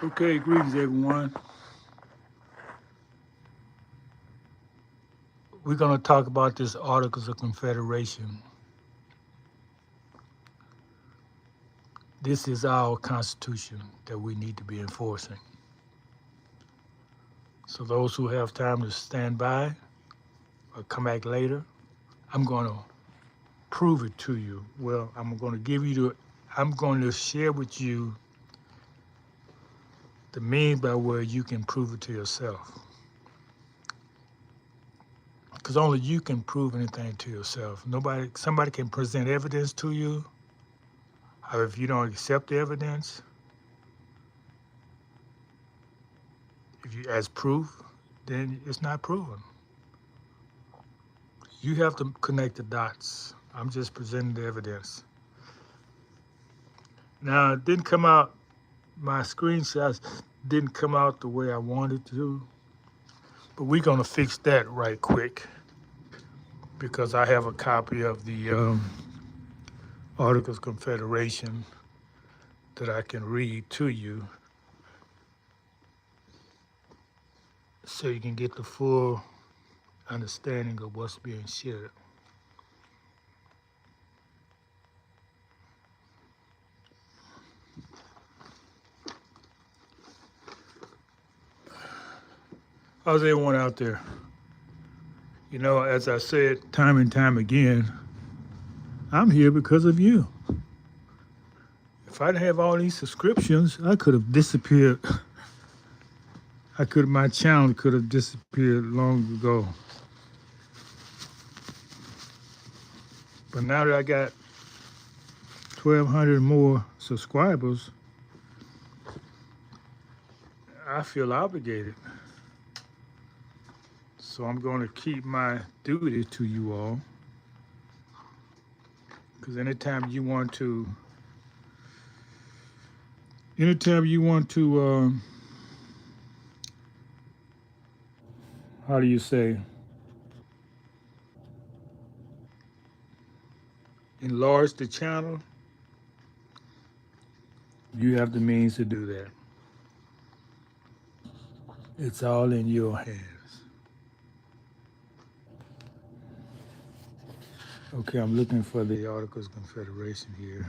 Okay, greetings everyone. We're going to talk about this Articles of Confederation. This is our Constitution that we need to be enforcing. So those who have time to stand by or come back later, I'm going to prove it to you. Well, I'm going to share with you the means by where you can prove it to yourself. Because only you can prove anything to yourself. Somebody can present evidence to you. However, if you don't accept the evidence, if you as proof, then it's not proven. You have to connect the dots. I'm just presenting the evidence. Now, it didn't come out, my screenshots didn't come out the way I wanted to, but we're going to fix that right quick because I have a copy of the Articles of Confederation that I can read to you so you can get the full understanding of what's being shared. How's everyone out there? You know, as I said time and time again, I'm here because of you. If I didn't have all these subscriptions, I could have disappeared. My channel could have disappeared long ago. But now that I got 1,200 more subscribers, I feel obligated. So I'm going to keep my duty to you all. Because anytime you want to, how do you say, enlarge the channel, you have the means to do that. It's all in your hands. Okay, I'm looking for the Articles of Confederation here.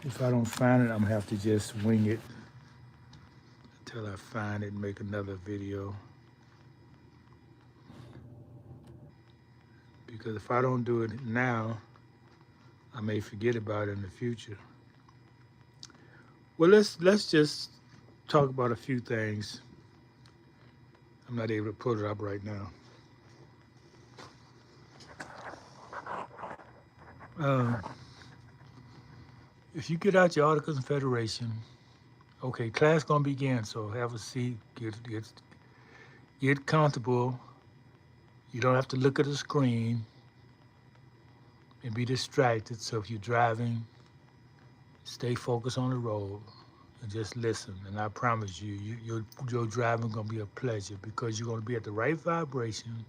If I don't find it, I'm gonna have to just wing it until I find it and make another video. Because if I don't do it now, I may forget about it in the future. Well, let's just talk about a few things. I'm not able to put it up right now. If you get out your Articles of Confederation, okay, class gonna begin, so have a seat, get comfortable. You don't have to look at the screen and be distracted. So if you're driving, stay focused on the road and just listen. And I promise you, your driving gonna be a pleasure because you're gonna be at the right vibration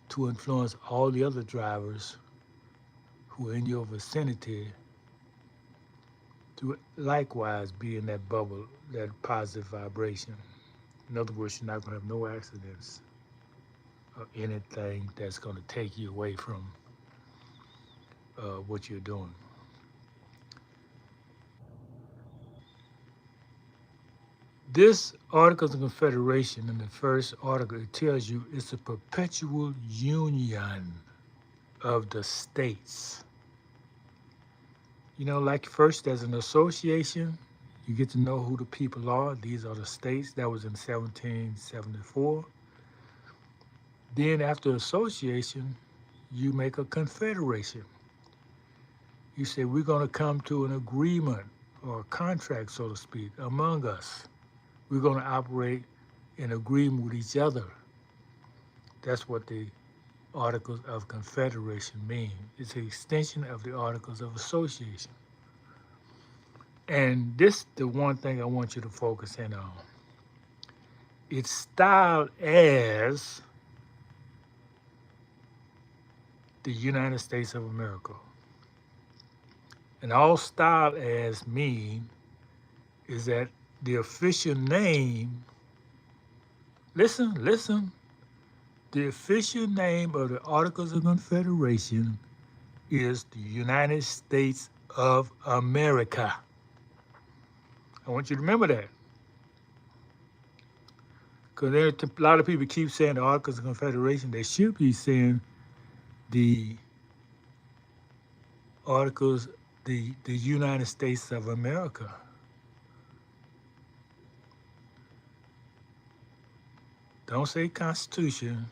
to influence all the other drivers who are in your vicinity to likewise be in that bubble, that positive vibration. In other words, you're not gonna have no accidents or anything that's gonna take you away from what you're doing. This Articles of Confederation, in the first article, it tells you it's a perpetual union of the states. You know, like first as an association, you get to know who the people are. These are the states. That was in 1774. Then after association, you make a confederation. You say, we're going to come to an agreement or a contract, so to speak, among us. We're going to operate in agreement with each other. That's what the Articles of Confederation mean. It's an extension of the Articles of Association. And this the one thing I want you to focus in on. It's styled as the United States of America. And all styled as mean is that the official name, listen, the official name of the Articles of Confederation is the United States of America. I want you to remember that. Because a lot of people keep saying the Articles of Confederation. They should be saying the Articles, the United States of America. Don't say Constitution,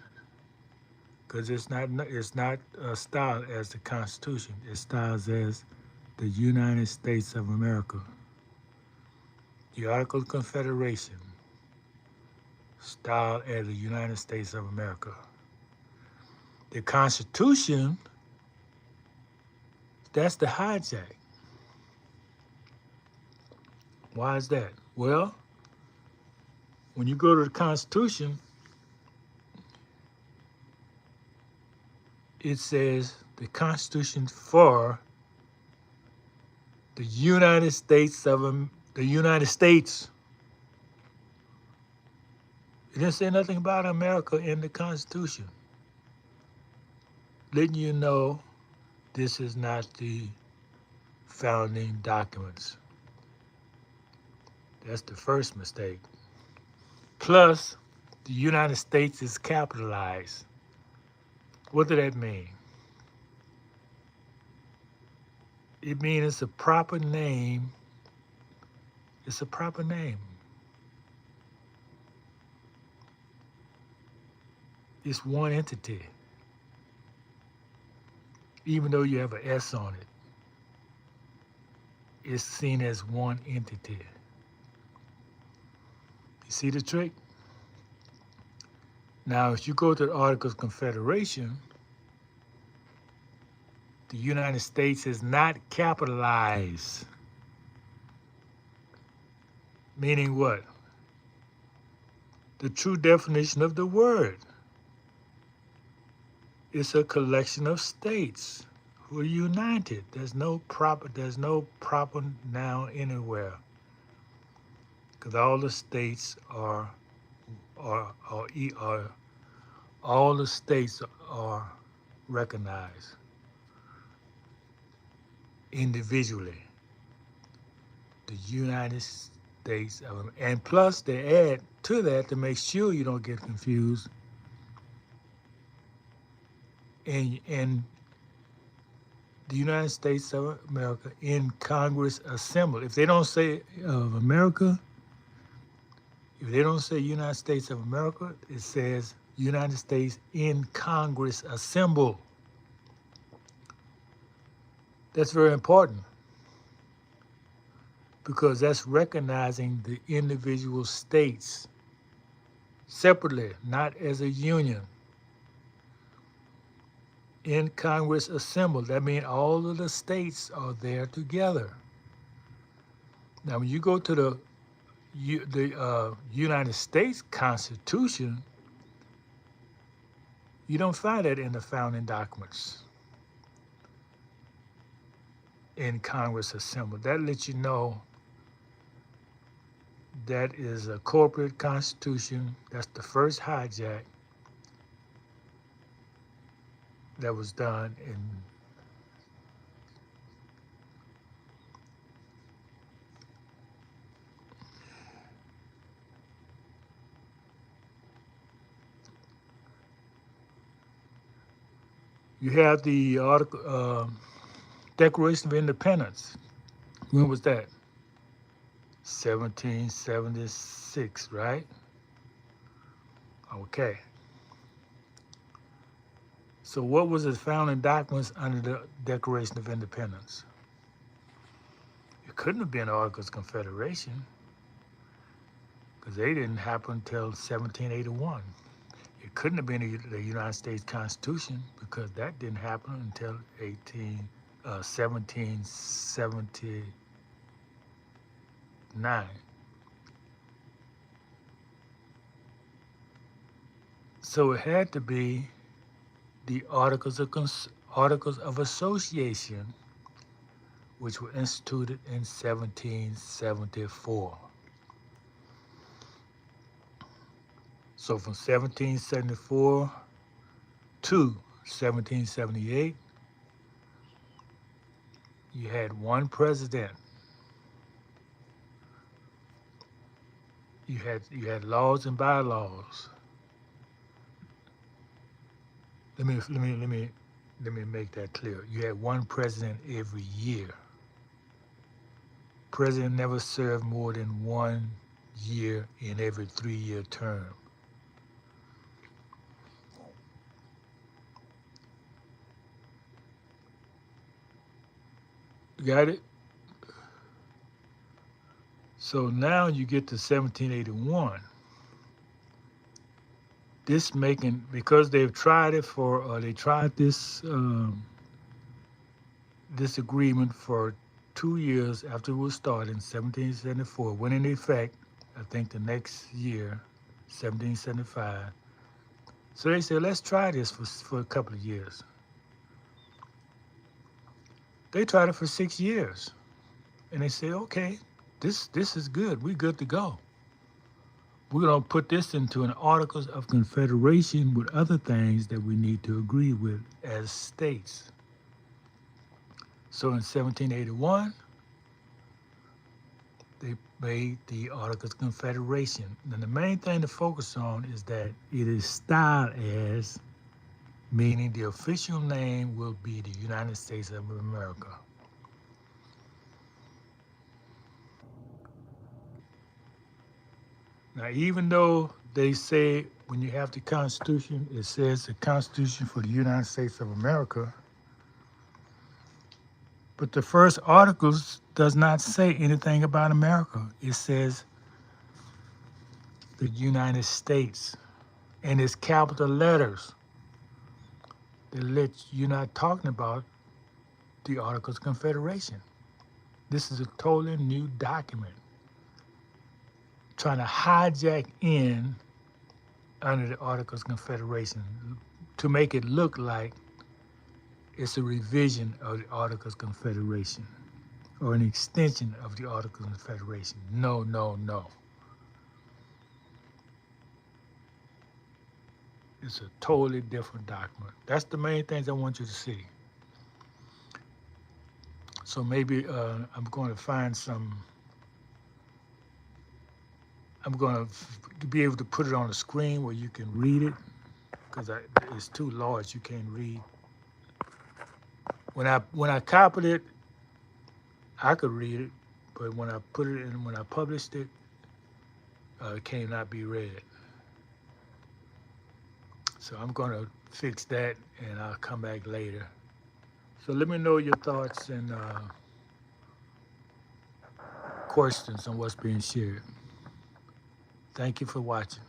because it's not styled as the Constitution. It's styled as the United States of America. The Articles of Confederation, styled as the United States of America. The Constitution, that's the hijack. Why is that? Well, when you go to the Constitution, it says the Constitution for the United States of the United States. It didn't say nothing about America in the Constitution. Letting you know this is not the founding documents. That's the first mistake. Plus, the United States is capitalized. What does that mean? It means it's a proper name. It's a proper name. It's one entity. Even though you have an S on it, it's seen as one entity. You see the trick? Now, if you go to the Articles of Confederation, the United States is not capitalized. Meaning what? The true definition of the word. It's a collection of states who are united. There's no proper noun anywhere. Because all the states are all the states are recognized individually. The United States of America. And plus they add to that to make sure you don't get confused. In the United States of America in Congress assembled. If they don't say of America, if they don't say United States of America, it says United States in Congress assembled. That's very important because that's recognizing the individual states separately, not as a union. In Congress assembled, that means all of the states are there together. Now, when you go to the United States Constitution, you don't find that in the founding documents. In Congress assembled, that lets you know that is a corporate constitution. That's the first hijack that was done in you have the article Declaration of Independence. When was that? 1776, right? Okay. So what was the founding documents under the Declaration of Independence? It couldn't have been Articles of Confederation because they didn't happen until 1781. It couldn't have been the United States Constitution because that didn't happen until 1779. So it had to be the Articles of Association, which were instituted in 1774. So from 1774 to 1778, you had one president. You had laws and bylaws. Let me make that clear. You had one president every year. President never served more than 1 year in every 3-year term. You got it? So now you get to 1781. This making, because they've tried it they tried this agreement for 2 years after it was started in 1774, went into effect, I think the next year, 1775. So they said, let's try this for a couple of years. They tried it for 6 years. And they said, okay, this is good. We're good to go. We're going to put this into an Articles of Confederation with other things that we need to agree with as states. So in 1781, they made the Articles of Confederation. And the main thing to focus on is that it is styled as, meaning the official name will be the United States of America. Now, even though they say when you have the Constitution, it says the Constitution for the United States of America, but the first articles does not say anything about America. It says the United States, and it's capital letters. They let you're not talking about the Articles of Confederation. This is a totally new document trying to hijack in under the Articles of Confederation to make it look like it's a revision of the Articles of Confederation or an extension of the Articles of Confederation. No, no, no. It's a totally different document. That's the main things I want you to see. So maybe I'm going to find I'm going to be able to put it on the screen where you can read it, because it's too large, you can't read. When I copied it, I could read it, but when I put it in, when I published it, it cannot be read. So I'm going to fix that, and I'll come back later. So let me know your thoughts and questions on what's being shared. Thank you for watching.